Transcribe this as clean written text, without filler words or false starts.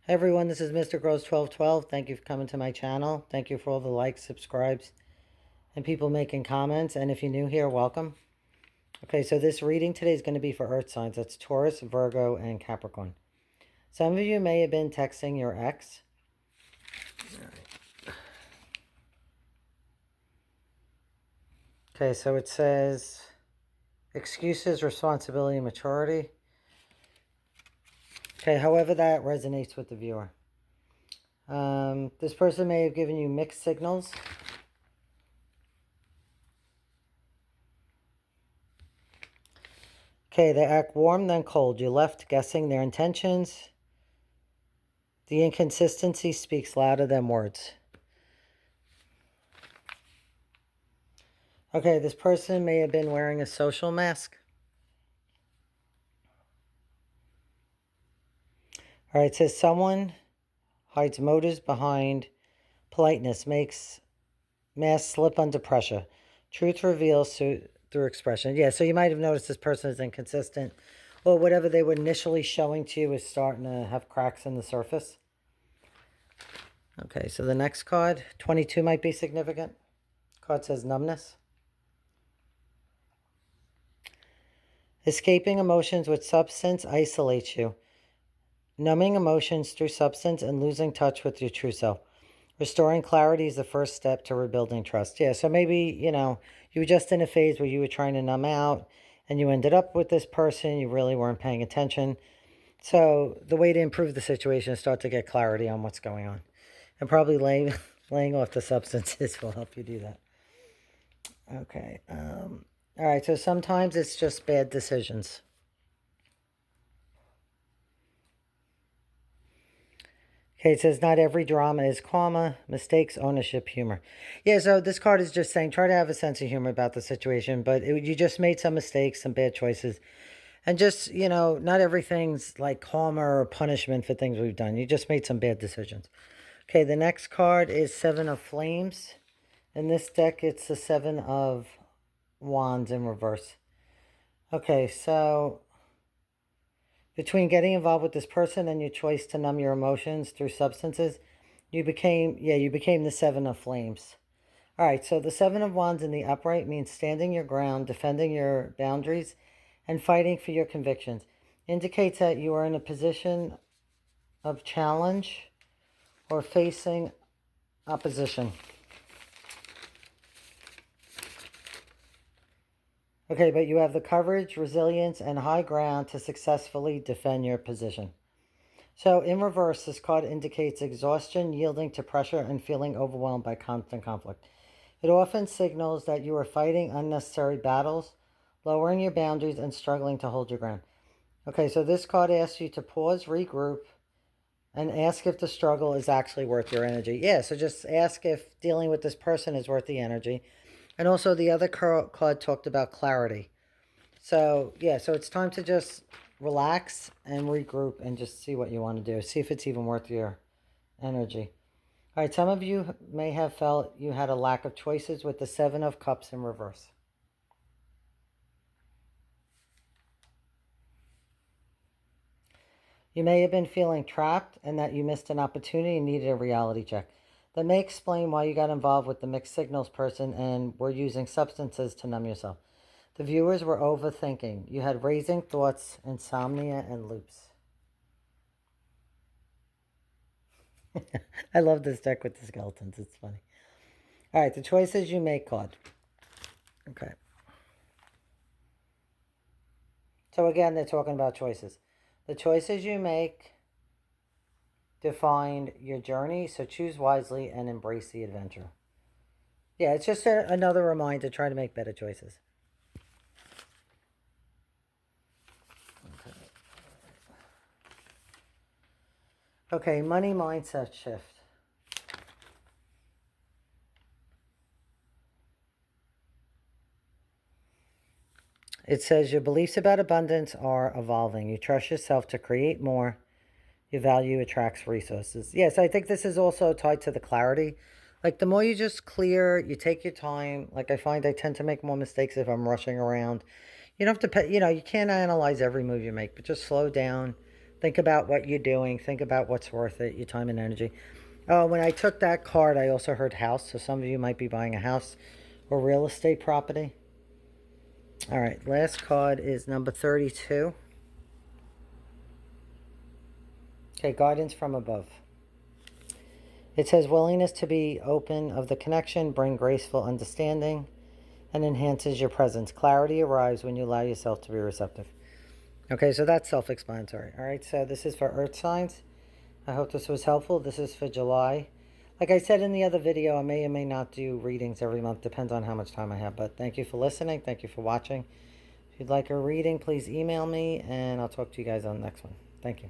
Hey everyone, this is Mysticrose12120. Thank you for coming to my channel. Thank you for all the likes, subscribes, and people making comments. And if you're new here, welcome. Okay, so this reading today is going to be for Earth signs. That's Taurus, Virgo, and Capricorn. Some of you may have been texting your ex. Okay, so it says excuses, responsibility, and maturity. Okay, however that resonates with the viewer. This person may have given you mixed signals. Okay, they act warm then cold. You left guessing their intentions. The inconsistency speaks louder than words. Okay, this person may have been wearing a social mask. All right, it says someone hides motives behind politeness, makes mask slip under pressure. Truth reveals through expression. Yeah, so you might have noticed this person is inconsistent, or whatever they were initially showing to you is starting to have cracks in the surface. Okay, so the next card, 22 might be significant. Card says numbness. Escaping emotions with substance isolates you. Numbing emotions through substance and losing touch with your true self. Restoring clarity is the first step to rebuilding trust. Yeah, so maybe, you were just in a phase where you were trying to numb out and you ended up with this person. You really weren't paying attention. So the way to improve the situation is start to get clarity on what's going on. And probably laying off the substances will help you do that. Okay. All right, so sometimes it's just bad decisions. Okay, it says not every drama is karma, mistakes, ownership, humor. Yeah, so this card is just saying try to have a sense of humor about the situation, but you just made some mistakes, some bad choices. And just, not everything's like karma or punishment for things we've done. You just made some bad decisions. Okay, the next card is Seven of Flames. In this deck, it's the Seven of Wands in reverse. Okay, so between getting involved with this person and your choice to numb your emotions through substances, you became the Seven of Flames. All right, so the Seven of Wands in the upright means standing your ground, defending your boundaries, and fighting for your convictions. Indicates that you are in a position of challenge or facing opposition. Okay, but you have the courage, resilience, and high ground to successfully defend your position. So in reverse, this card indicates exhaustion, yielding to pressure, and feeling overwhelmed by constant conflict. It often signals that you are fighting unnecessary battles, lowering your boundaries, and struggling to hold your ground. Okay, so this card asks you to pause, regroup, and ask if the struggle is actually worth your energy. Yeah, so just ask if dealing with this person is worth the energy. And also the other card talked about clarity. So, yeah, so it's time to just relax and regroup and just see what you want to do. See if it's even worth your energy. All right, some of you may have felt you had a lack of choices with the Seven of Cups in reverse. You may have been feeling trapped and that you missed an opportunity and needed a reality check. That may explain why you got involved with the mixed signals person and were using substances to numb yourself. The viewers were overthinking. You had racing thoughts, insomnia, and loops. I love this deck with the skeletons. It's funny. All right, the choices you make card. Okay. So again, they're talking about choices. The choices you make define your journey, so choose wisely and embrace the adventure. Yeah, it's just another reminder to try to make better choices. Okay, money mindset shift. It says your beliefs about abundance are evolving. You trust yourself to create more. Your value attracts resources. Yes, I think this is also tied to the clarity. Like the more you just clear, you take your time. Like I find I tend to make more mistakes if I'm rushing around. You don't have to pay, you can't analyze every move you make, but just slow down, Think about what you're doing. Think about what's worth it, your time and energy. Oh, when I took that card, I also heard house. So some of you might be buying a house or real estate property. All right, last card is number 32. Okay, guidance from above. It says willingness to be open of the connection, bring graceful understanding, and enhances your presence. Clarity arrives when you allow yourself to be receptive. Okay, so that's self-explanatory. All right, so this is for earth signs. I hope this was helpful. This is for July. Like I said in the other video, I may or may not do readings every month. Depends on how much time I have. But thank you for listening. Thank you for watching. If you'd like a reading, please email me, and I'll talk to you guys on the next one. Thank you.